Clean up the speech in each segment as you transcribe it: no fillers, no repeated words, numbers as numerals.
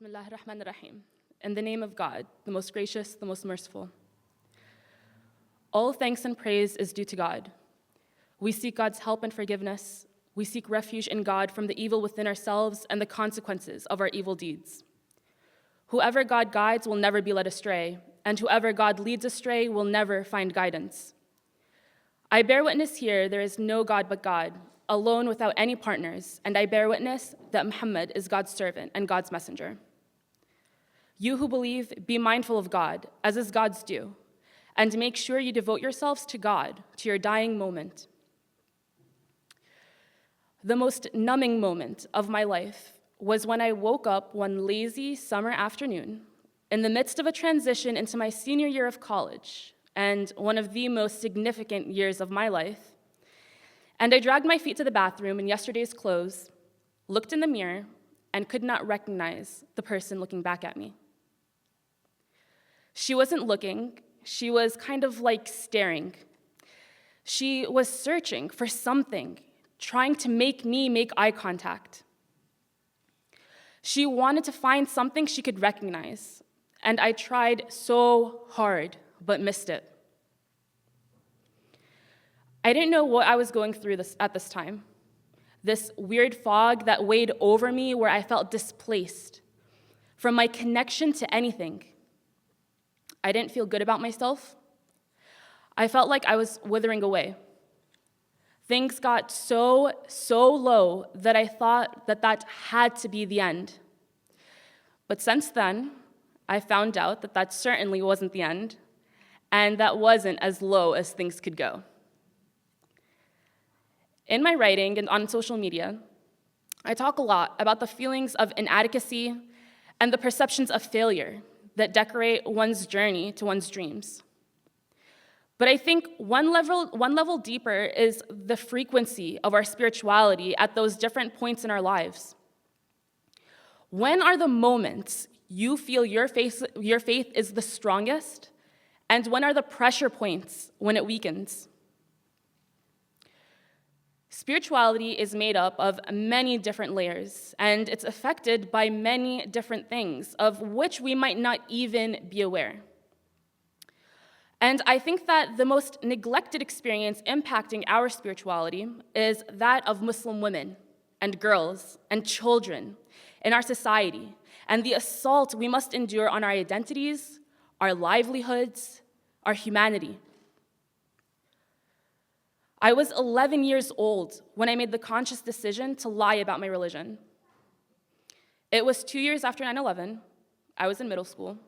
Bismillah ar-Rahman ar-Rahim. In the name of God, the most gracious, the most merciful. All thanks and praise is due to God. We seek God's help and forgiveness. We seek refuge in God from the evil within ourselves and the consequences of our evil deeds. Whoever God guides will never be led astray, and whoever God leads astray will never find guidance. I bear witness here there is no God but God, alone without any partners, and I bear witness that Muhammad is God's servant and God's messenger. You who believe, be mindful of God, as is God's due, and make sure you devote yourselves to God, to your dying moment. The most numbing moment of my life was when I woke up one lazy summer afternoon in the midst of a transition into my senior year of college and one of the most significant years of my life. And I dragged my feet to the bathroom in yesterday's clothes, looked in the mirror, and could not recognize the person looking back at me. She wasn't looking, she was kind of like staring. She was searching for something, trying to make me make eye contact. She wanted to find something she could recognize, and I tried so hard, but missed it. I didn't know what I was going through at this time. This weird fog that weighed over me where I felt displaced from my connection to anything. I didn't feel good about myself. I felt like I was withering away. Things got so low that I thought that had to be the end. But since then, I found out that certainly wasn't the end, and that wasn't as low as things could go. In my writing and on social media, I talk a lot about the feelings of inadequacy and the perceptions of failure that decorate one's journey to one's dreams. But I think one level deeper is the frequency of our spirituality at those different points in our lives. When are the moments you feel your faith is the strongest, and when are the pressure points when it weakens? Spirituality is made up of many different layers, and it's affected by many different things, of which we might not even be aware. And I think that the most neglected experience impacting our spirituality is that of Muslim women and girls and children in our society, and the assault we must endure on our identities, our livelihoods, our humanity. I was 11 years old when I made the conscious decision to lie about my religion. It was 2 years after 9/11. I was in middle school.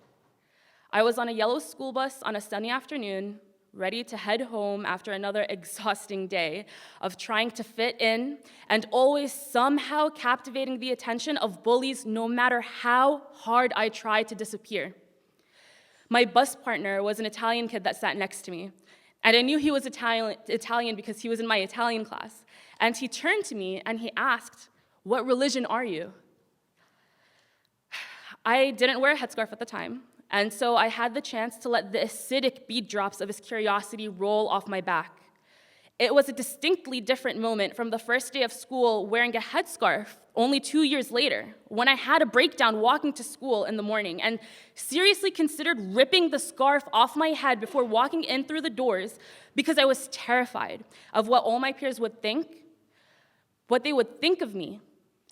I was on a yellow school bus on a sunny afternoon, ready to head home after another exhausting day of trying to fit in and always somehow captivating the attention of bullies no matter how hard I tried to disappear. My bus partner was an Italian kid that sat next to me, and I knew he was Italian because he was in my Italian class. And he turned to me and he asked, "What religion are you?" I didn't wear a headscarf at the time, and so I had the chance to let the acidic bead drops of his curiosity roll off my back. It was a distinctly different moment from the first day of school wearing a headscarf only 2 years later, when I had a breakdown walking to school in the morning and seriously considered ripping the scarf off my head before walking in through the doors because I was terrified of what all my peers would think, what they would think of me,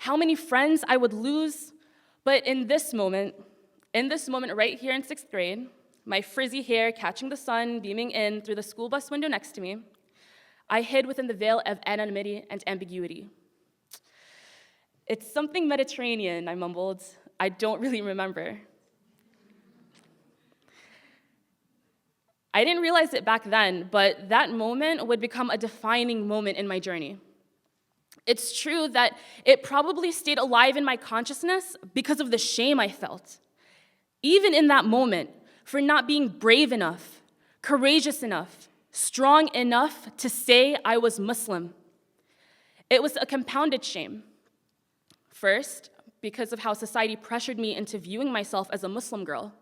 how many friends I would lose. But in this moment right here in 6th grade, my frizzy hair catching the sun beaming in through the school bus window next to me, I hid within the veil of anonymity and ambiguity. "It's something Mediterranean," I mumbled. "I don't really remember." I didn't realize it back then, but that moment would become a defining moment in my journey. It's true that it probably stayed alive in my consciousness because of the shame I felt, even in that moment, for not being brave enough, courageous enough, strong enough to say I was Muslim. It was a compounded shame. First, because of how society pressured me into viewing myself as a Muslim girl.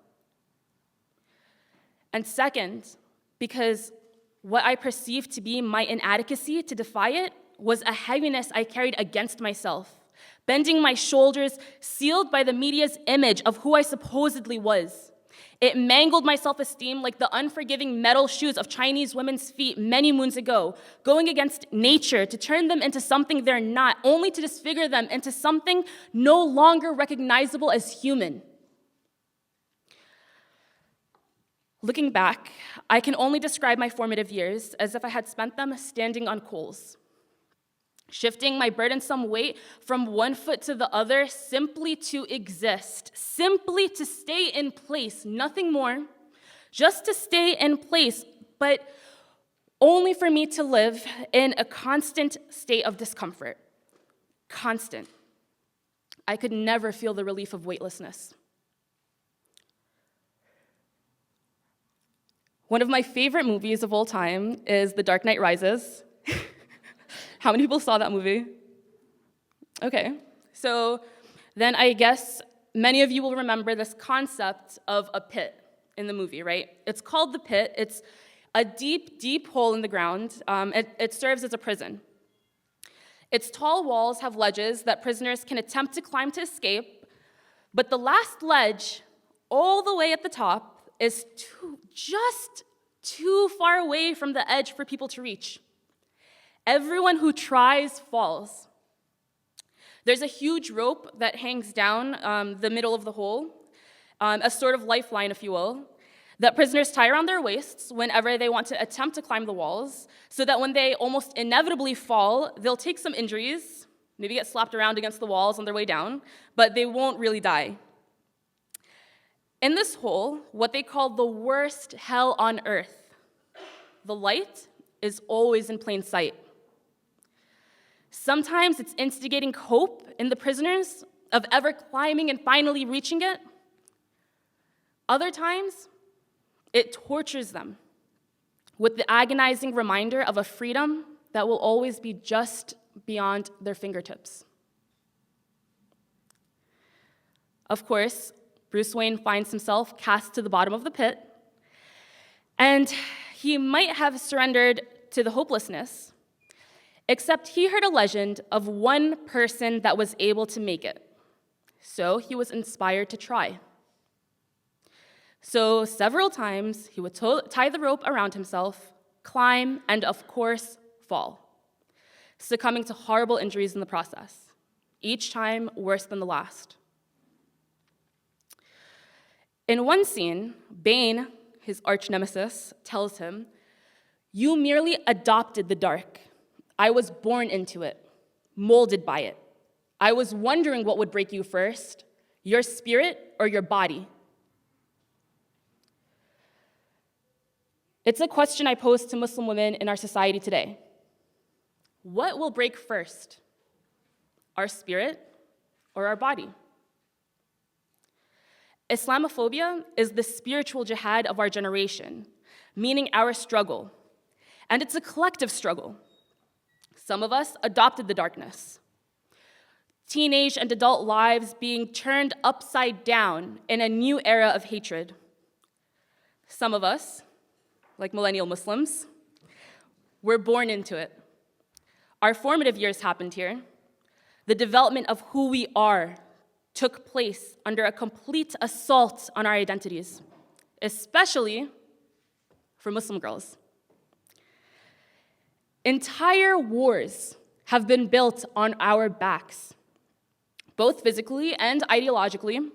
And second, because what I perceived to be my inadequacy to defy it was a heaviness I carried against myself bending my shoulders, sealed by the media's image of who I supposedly was. It mangled my self-esteem like the unforgiving metal shoes of Chinese women's feet many moons ago, going against nature to turn them into something they're not, only to disfigure them into something no longer recognizable as human. Looking back, I can only describe my formative years as if I had spent them standing on coals, shifting my burdensome weight from one foot to the other simply to exist, simply to stay in place, nothing more, just to stay in place, but only for me to live in a constant state of discomfort. Constant. I could never feel the relief of weightlessness. One of my favorite movies of all time is The Dark Knight Rises. How many people saw that movie? Okay, so then I guess many of you will remember this concept of a pit in the movie, right? It's called the pit. It's a deep, deep hole in the ground. It serves as a prison. Its tall walls have ledges that prisoners can attempt to climb to escape, but the last ledge, all the way at the top, is just too far away from the edge for people to reach. Everyone who tries falls. There's a huge rope that hangs down the middle of the hole, a sort of lifeline, if you will, that prisoners tie around their waists whenever they want to attempt to climb the walls, so that when they almost inevitably fall, they'll take some injuries, maybe get slapped around against the walls on their way down, but they won't really die. In this hole, what they call the worst hell on earth, the light is always in plain sight. Sometimes it's instigating hope in the prisoners of ever climbing and finally reaching it. Other times, it tortures them with the agonizing reminder of a freedom that will always be just beyond their fingertips. Of course, Bruce Wayne finds himself cast to the bottom of the pit, and he might have surrendered to the hopelessness, except he heard a legend of one person that was able to make it. So he was inspired to try. So several times, he would tie the rope around himself, climb, and of course, fall, succumbing to horrible injuries in the process, each time worse than the last. In one scene, Bane, his arch nemesis, tells him, "You merely adopted the dark. I was born into it, molded by it. I was wondering what would break you first, your spirit or your body." It's a question I pose to Muslim women in our society today. What will break first, our spirit or our body? Islamophobia is the spiritual jihad of our generation, meaning our struggle. And it's a collective struggle. Some of us adopted the darkness. Teenage and adult lives being turned upside down in a new era of hatred. Some of us, like millennial Muslims, were born into it. Our formative years happened here. The development of who we are took place under a complete assault on our identities, especially for Muslim girls. Entire wars have been built on our backs, both physically and ideologically.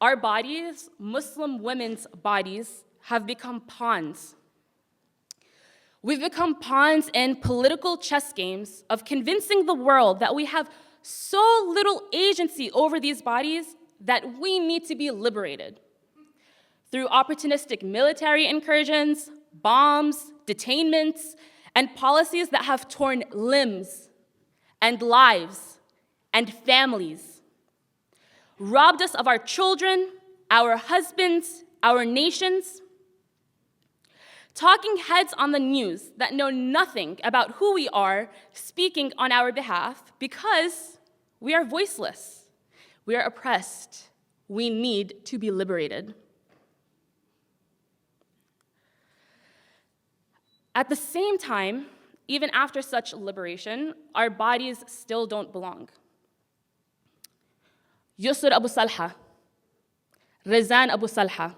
Our bodies, Muslim women's bodies, have become pawns. We've become pawns in political chess games of convincing the world that we have so little agency over these bodies that we need to be liberated. Through opportunistic military incursions, bombs, detainments, and policies that have torn limbs and lives and families, robbed us of our children, our husbands, our nations. Talking heads on the news that know nothing about who we are speaking on our behalf because we are voiceless, we are oppressed, we need to be liberated. At the same time, even after such liberation, our bodies still don't belong. Yusr Abu Salha, Rizan Abu Salha.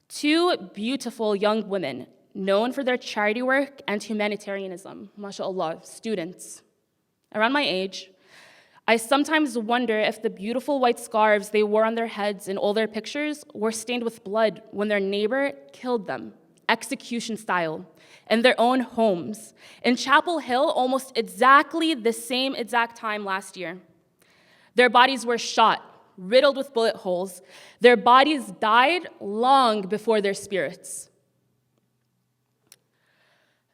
Two beautiful young women known for their charity work and humanitarianism, mashallah, students. Around my age, I sometimes wonder if the beautiful white scarves they wore on their heads in all their pictures were stained with blood when their neighbor killed them, execution style, in their own homes, in Chapel Hill, almost exactly the same exact time last year. Their bodies were shot, riddled with bullet holes. Their bodies died long before their spirits.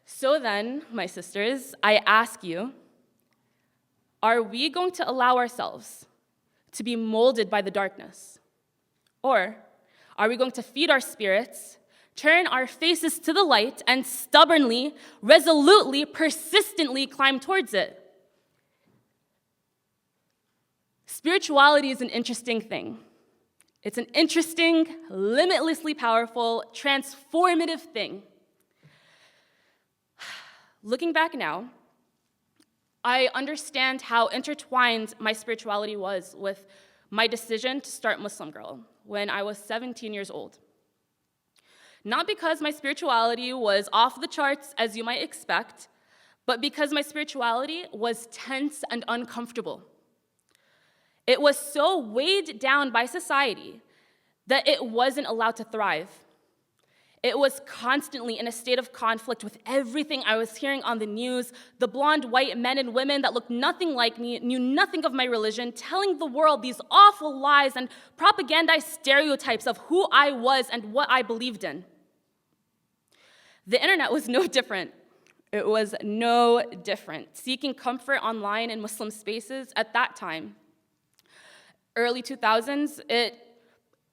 So then, my sisters, I ask you, are we going to allow ourselves to be molded by the darkness? Or are we going to feed our spirits, turn our faces to the light, and stubbornly, resolutely, persistently climb towards it? Spirituality is an interesting thing. It's an interesting, limitlessly powerful, transformative thing. Looking back now, I understand how intertwined my spirituality was with my decision to start MuslimGirl when I was 17 years old. Not because my spirituality was off the charts, as you might expect, but because my spirituality was tense and uncomfortable. It was so weighed down by society that it wasn't allowed to thrive. It was constantly in a state of conflict with everything I was hearing on the news, the blonde white men and women that looked nothing like me, knew nothing of my religion, telling the world these awful lies and propagandized stereotypes of who I was and what I believed in. The internet was no different. It was no different. Seeking comfort online in Muslim spaces at that time, early 2000s, it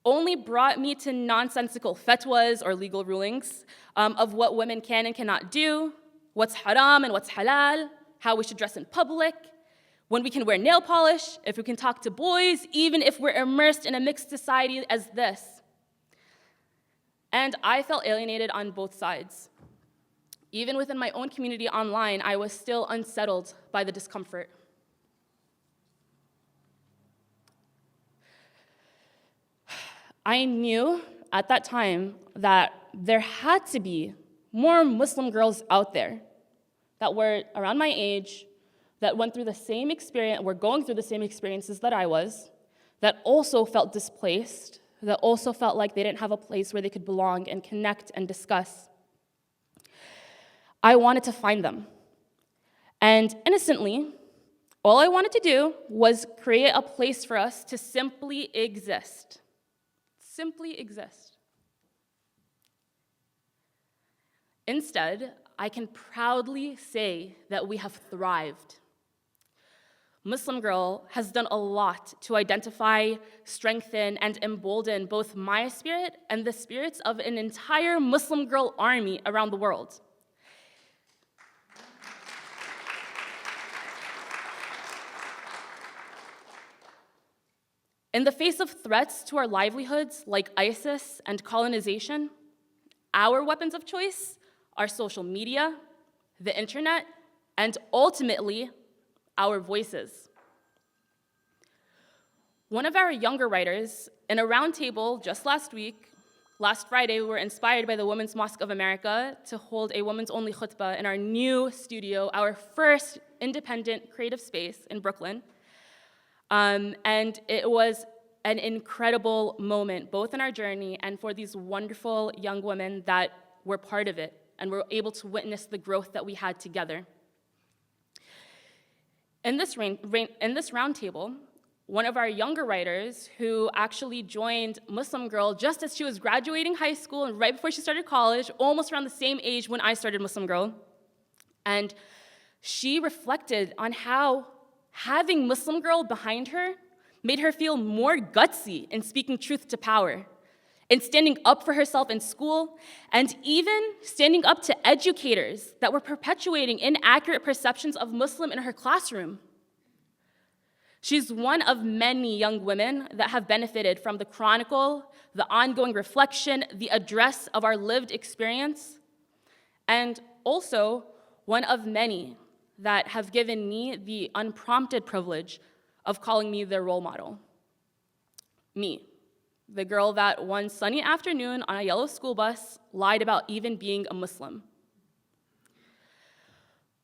only brought me to nonsensical fatwas or legal rulings of what women can and cannot do, what's haram and what's halal, how we should dress in public, when we can wear nail polish, if we can talk to boys, even if we're immersed in a mixed society as this. And I felt alienated on both sides. Even within my own community online, I was still unsettled by the discomfort. I knew at that time that there had to be more Muslim girls out there that were around my age, that went through the same experience, were going through the same experiences that I was, that also felt displaced, that also felt like they didn't have a place where they could belong and connect and discuss. I wanted to find them. And innocently, all I wanted to do was create a place for us to simply exist. Simply exist. Instead, I can proudly say that we have thrived. MuslimGirl has done a lot to identify, strengthen, and embolden both my spirit and the spirits of an entire Muslim girl army around the world. In the face of threats to our livelihoods like ISIS and colonization, our weapons of choice are social media, the internet, and ultimately, our voices. One of our younger writers, in a roundtable just last Friday, we were inspired by the Women's Mosque of America to hold a women's-only khutbah in our new studio, our first independent creative space in Brooklyn. And it was an incredible moment, both in our journey and for these wonderful young women that were part of it and were able to witness the growth that we had together. In this roundtable, one of our younger writers who actually joined MuslimGirl just as she was graduating high school and right before she started college, almost around the same age when I started MuslimGirl, and she reflected on how having MuslimGirl behind her made her feel more gutsy in speaking truth to power, in standing up for herself in school, and even standing up to educators that were perpetuating inaccurate perceptions of Muslim in her classroom. She's one of many young women that have benefited from the chronicle, the ongoing reflection, the address of our lived experience, and also one of many that have given me the unprompted privilege of calling me their role model. Me, the girl that one sunny afternoon on a yellow school bus lied about even being a Muslim.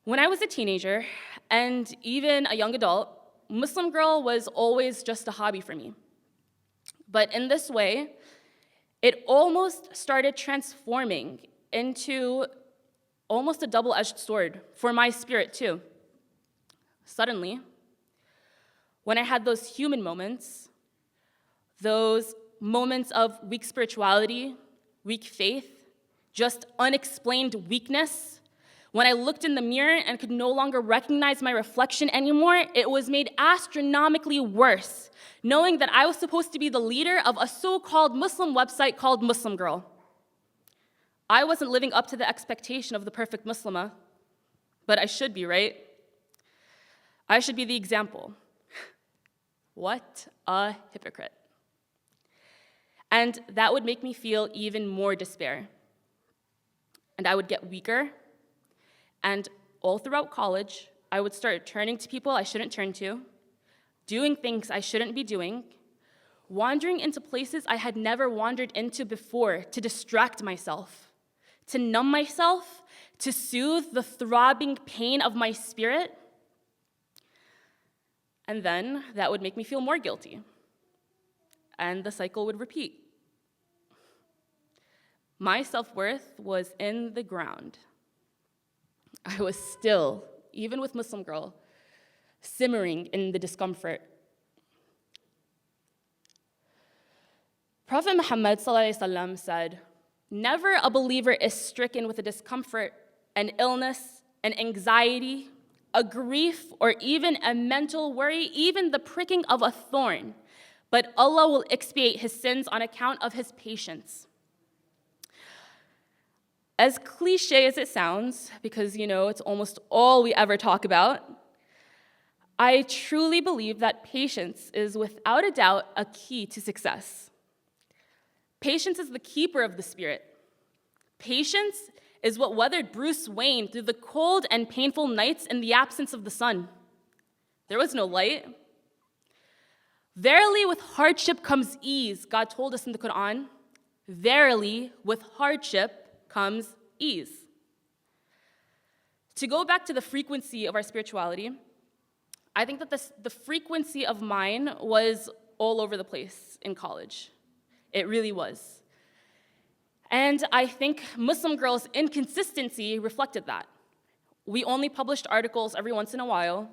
When I was a teenager and even a young adult, MuslimGirl was always just a hobby for me. But in this way, it almost started transforming into almost a double-edged sword for my spirit too. Suddenly, when I had those human moments, those moments of weak spirituality, weak faith, just unexplained weakness, when I looked in the mirror and could no longer recognize my reflection anymore, it was made astronomically worse, knowing that I was supposed to be the leader of a so-called Muslim website called MuslimGirl. I wasn't living up to the expectation of the perfect Muslimah, but I should be, right? I should be the example. What a hypocrite. And that would make me feel even more despair. And I would get weaker. And all throughout college, I would start turning to people I shouldn't turn to, doing things I shouldn't be doing, wandering into places I had never wandered into before to distract myself, to numb myself, to soothe the throbbing pain of my spirit. And then that would make me feel more guilty. And the cycle would repeat. My self-worth was in the ground. I was still, even with MuslimGirl, simmering in the discomfort. Prophet Muhammad ﷺ said, "Never a believer is stricken with a discomfort, an illness, an anxiety, a grief, or even a mental worry, even the pricking of a thorn, but Allah will expiate his sins on account of his patience." As cliche as it sounds, because it's almost all we ever talk about, I truly believe that patience is without a doubt a key to success. Patience is the keeper of the spirit. Patience is what weathered Bruce Wayne through the cold and painful nights in the absence of the sun. There was no light. Verily, with hardship comes ease, God told us in the Quran. Verily, with hardship comes ease. To go back to the frequency of our spirituality, I think that the frequency of mine was all over the place in college. It really was. And I think MuslimGirl's inconsistency reflected that. We only published articles every once in a while.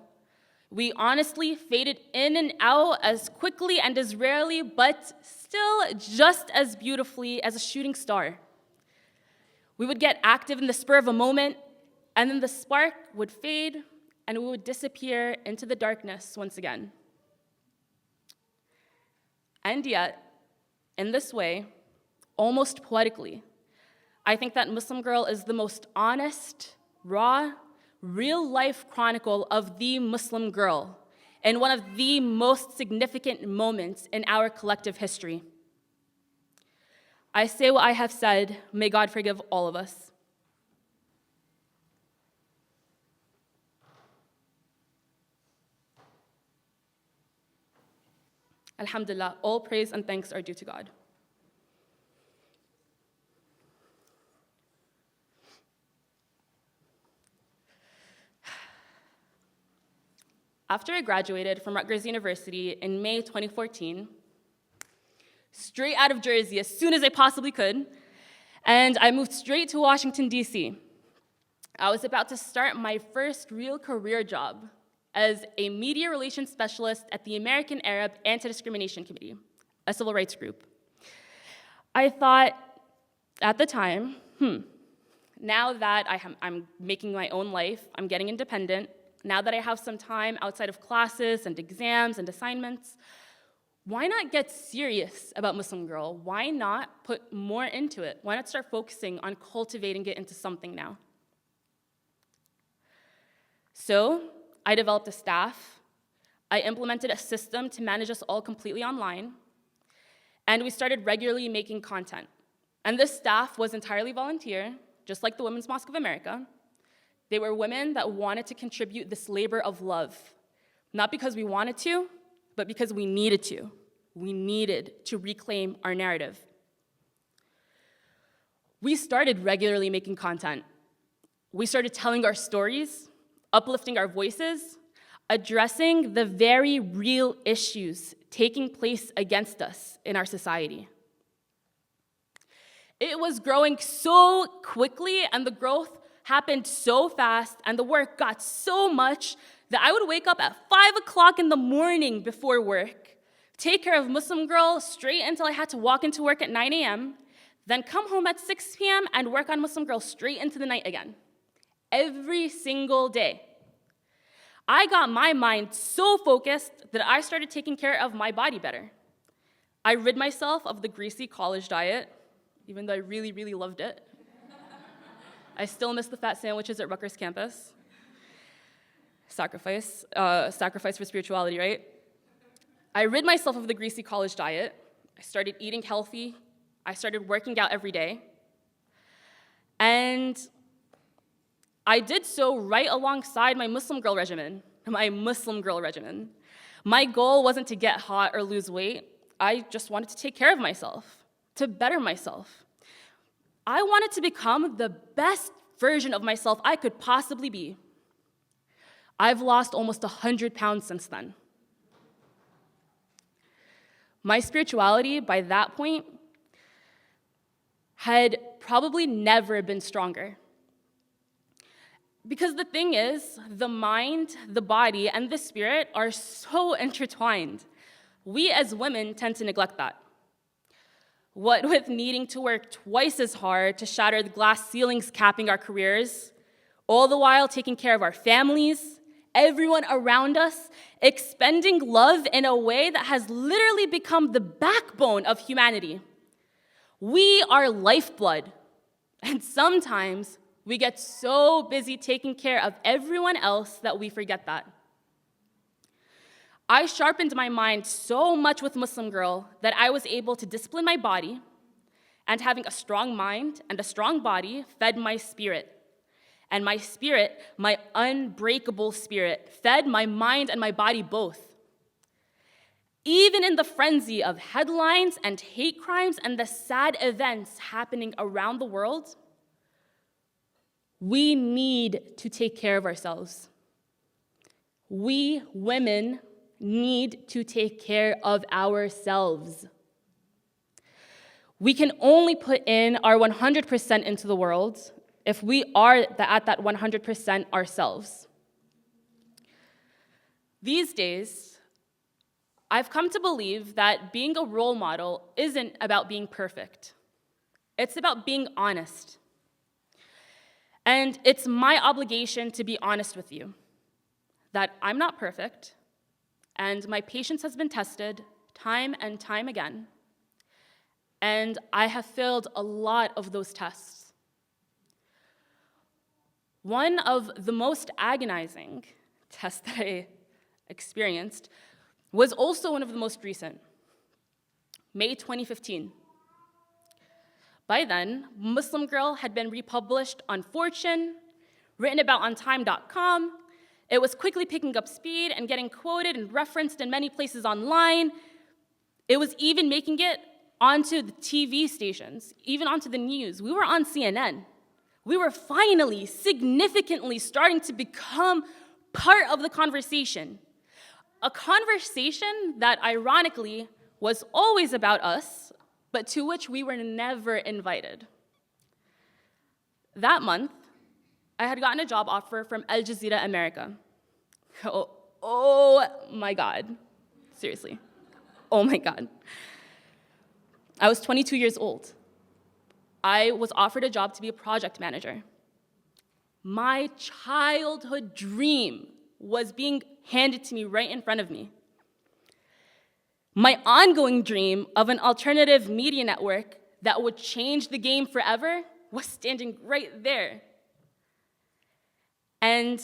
We honestly faded in and out as quickly and as rarely, but still just as beautifully as a shooting star. We would get active in the spur of a moment, and then the spark would fade, and we would disappear into the darkness once again. And yet, in this way, almost poetically, I think that MuslimGirl is the most honest, raw, real-life chronicle of the Muslim girl, and one of the most significant moments in our collective history. I say what I have said, may God forgive all of us. Alhamdulillah, all praise and thanks are due to God. After I graduated from Rutgers University in May 2014, straight out of Jersey as soon as I possibly could, and I moved straight to Washington, D.C. I was about to start my first real career job as a media relations specialist at the American Arab Anti-Discrimination Committee, a civil rights group. I thought at the time, now that I'm making my own life, I'm getting independent, now that I have some time outside of classes and exams and assignments, why not get serious about MuslimGirl? Why not put more into it? Why not start focusing on cultivating it into something now? So I developed a staff. I implemented a system to manage us all completely online. And we started regularly making content. And this staff was entirely volunteer, just like the Women's Mosque of America. They were women that wanted to contribute this labor of love, not because we wanted to, but because we needed to. We needed to reclaim our narrative. We started regularly making content. We started telling our stories, uplifting our voices, addressing the very real issues taking place against us in our society. It was growing so quickly, and the growth happened so fast, and the work got so much that I would wake up at 5 o'clock in the morning before work, take care of MuslimGirl straight until I had to walk into work at 9 a.m., then come home at 6 p.m. and work on MuslimGirl straight into the night again. Every single day. I got my mind so focused that I started taking care of my body better. I rid myself of the greasy college diet, even though I really, really loved it. I still miss the fat sandwiches at Rutgers campus. Sacrifice for spirituality, right? I rid myself of the greasy college diet. I started eating healthy. I started working out every day. And I did so right alongside my MuslimGirl regimen. My goal wasn't to get hot or lose weight. I just wanted to take care of myself, to better myself. I wanted to become the best version of myself I could possibly be. I've lost almost 100 pounds since then. My spirituality, by that point, had probably never been stronger. Because the thing is, the mind, the body, and the spirit are so intertwined. We as women tend to neglect that. What with needing to work twice as hard to shatter the glass ceilings capping our careers, all the while taking care of our families, everyone around us, expending love in a way that has literally become the backbone of humanity. We are lifeblood, and sometimes we get so busy taking care of everyone else that we forget that. I sharpened my mind so much with MuslimGirl that I was able to discipline my body, and having a strong mind and a strong body fed my spirit. And my spirit, my unbreakable spirit, fed my mind and my body both. Even in the frenzy of headlines and hate crimes and the sad events happening around the world, we need to take care of ourselves. We women need to take care of ourselves. We can only put in our 100% into the world if we are at that 100% ourselves. These days, I've come to believe that being a role model isn't about being perfect. It's about being honest. And it's my obligation to be honest with you, that I'm not perfect, and my patience has been tested time and time again, and I have failed a lot of those tests. One of the most agonizing tests that I experienced was also one of the most recent, May 2015. By then, MuslimGirl had been republished on Fortune, written about on Time.com. It was quickly picking up speed and getting quoted and referenced in many places online. It was even making it onto the TV stations, even onto the news. We were on CNN. We were finally, significantly starting to become part of the conversation. A conversation that, ironically, was always about us, but to which we were never invited. That month, I had gotten a job offer from Al Jazeera America. Oh my God. Seriously. Oh my God. I was 22 years old. I was offered a job to be a project manager. My childhood dream was being handed to me right in front of me. My ongoing dream of an alternative media network that would change the game forever was standing right there. And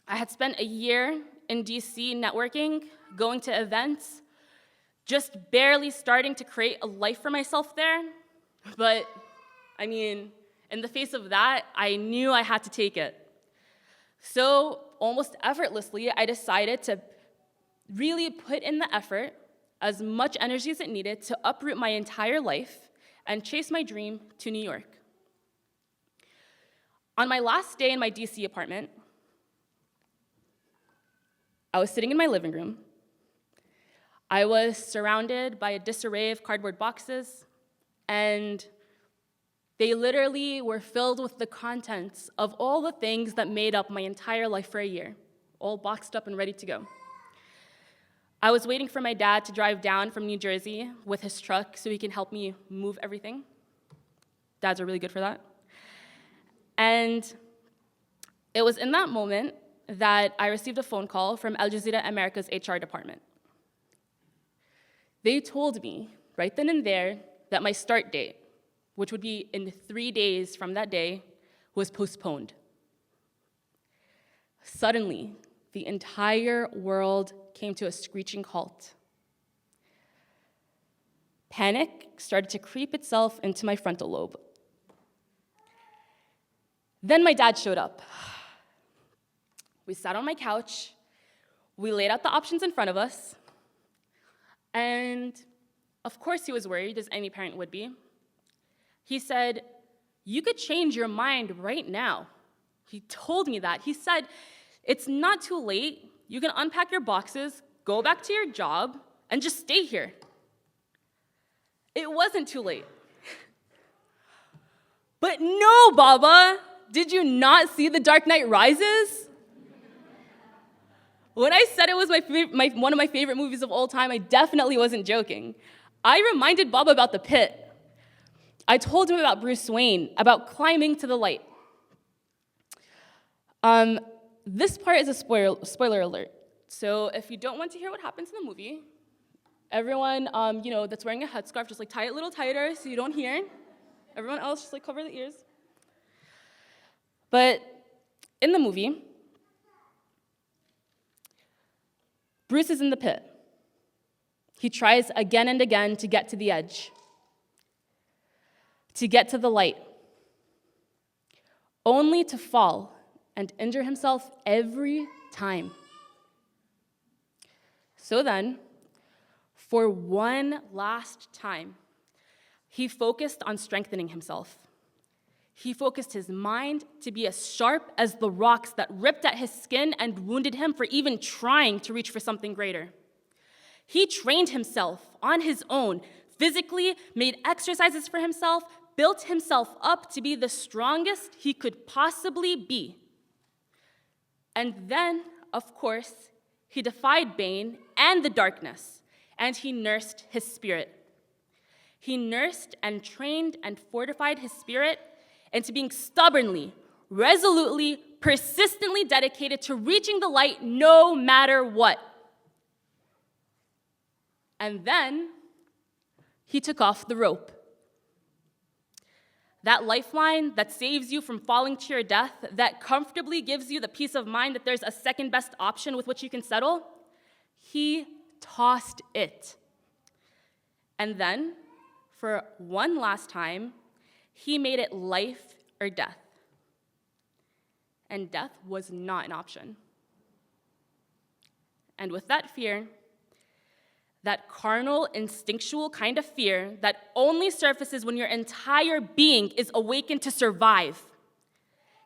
I had spent a year in DC networking, going to events, just barely starting to create a life for myself there. But, I mean, in the face of that, I knew I had to take it. So, almost effortlessly, I decided to really put in the effort, as much energy as it needed, to uproot my entire life and chase my dream to New York. On my last day in my DC apartment, I was sitting in my living room. I was surrounded by a disarray of cardboard boxes, and they literally were filled with the contents of all the things that made up my entire life for a year, all boxed up and ready to go. I was waiting for my dad to drive down from New Jersey with his truck so he can help me move everything. Dads are really good for that. And it was in that moment that I received a phone call from Al Jazeera America's HR department. They told me right then and there that my start date, which would be in 3 days from that day, was postponed. Suddenly, the entire world came to a screeching halt. Panic started to creep itself into my frontal lobe. Then my dad showed up. We sat on my couch, we laid out the options in front of us, and of course he was worried, as any parent would be. He said, "You could change your mind right now." He told me that. He said, "It's not too late. You can unpack your boxes, go back to your job, and just stay here." It wasn't too late. But no, Baba, did you not see The Dark Knight Rises? When I said it was one of my favorite movies of all time, I definitely wasn't joking. I reminded Baba about the pit. I told him about Bruce Wayne, about climbing to the light. This part is a spoiler alert. So if you don't want to hear what happens in the movie, everyone that's wearing a headscarf, just tie it a little tighter so you don't hear. Everyone else, just cover the ears. But in the movie, Bruce is in the pit. He tries again and again to get to the edge, to get to the light, only to fall and injure himself every time. So then, for one last time, he focused on strengthening himself. He focused his mind to be as sharp as the rocks that ripped at his skin and wounded him for even trying to reach for something greater. He trained himself on his own, physically, made exercises for himself, built himself up to be the strongest he could possibly be. And then, of course, he defied Bane and the darkness, and he nursed his spirit. He nursed and trained and fortified his spirit into being stubbornly, resolutely, persistently dedicated to reaching the light no matter what. And then he took off the rope. That lifeline that saves you from falling to your death, that comfortably gives you the peace of mind that there's a second best option with which you can settle, he tossed it. And then, for one last time, he made it life or death. And death was not an option. And with that fear, that carnal, instinctual kind of fear that only surfaces when your entire being is awakened to survive,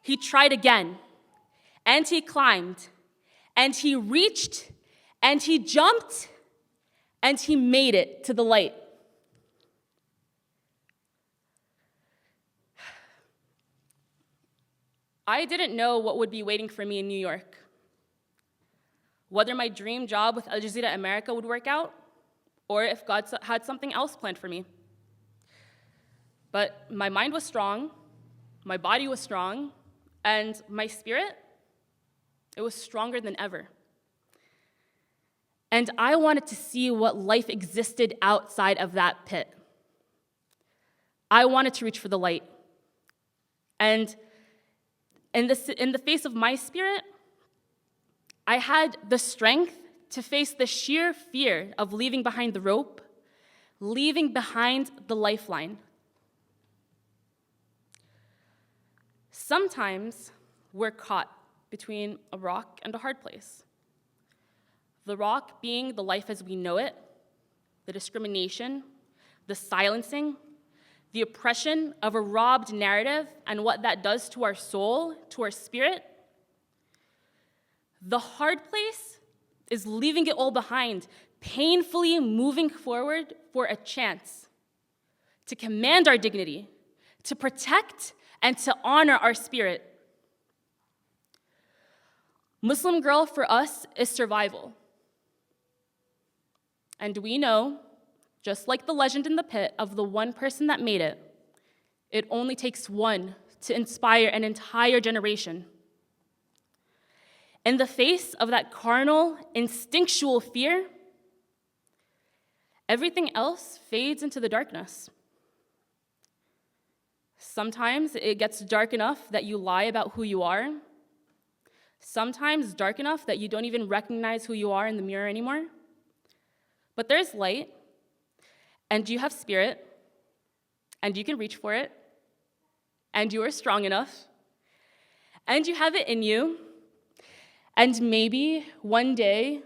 he tried again, and he climbed, and he reached, and he jumped, and he made it to the light. I didn't know what would be waiting for me in New York. Whether my dream job with Al Jazeera America would work out, or if God had something else planned for me. But my mind was strong, my body was strong, and my spirit, it was stronger than ever. And I wanted to see what life existed outside of that pit. I wanted to reach for the light. And in the face of my spirit, I had the strength to face the sheer fear of leaving behind the rope, leaving behind the lifeline. Sometimes we're caught between a rock and a hard place. The rock being the life as we know it, the discrimination, the silencing, the oppression of a robbed narrative and what that does to our soul, to our spirit. The hard place is leaving it all behind, painfully moving forward for a chance to command our dignity, to protect and to honor our spirit. MuslimGirl for us is survival. And we know, just like the legend in the pit of the one person that made it, it only takes one to inspire an entire generation. In the face of that carnal, instinctual fear, everything else fades into the darkness. Sometimes it gets dark enough that you lie about who you are. Sometimes dark enough that you don't even recognize who you are in the mirror anymore. But there's light, and you have spirit, and you can reach for it, and you are strong enough, and you have it in you, and maybe one day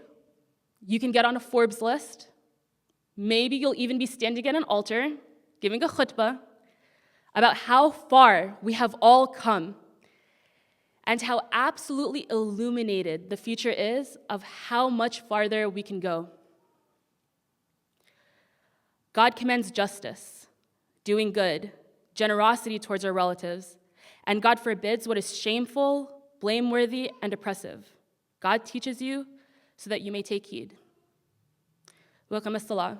you can get on a Forbes list. Maybe you'll even be standing at an altar, giving a khutbah, about how far we have all come, and how absolutely illuminated the future is of how much farther we can go. God commends justice, doing good, generosity towards our relatives, and God forbids what is shameful, blameworthy, and oppressive. God teaches you so that you may take heed. Welcome, as-salah.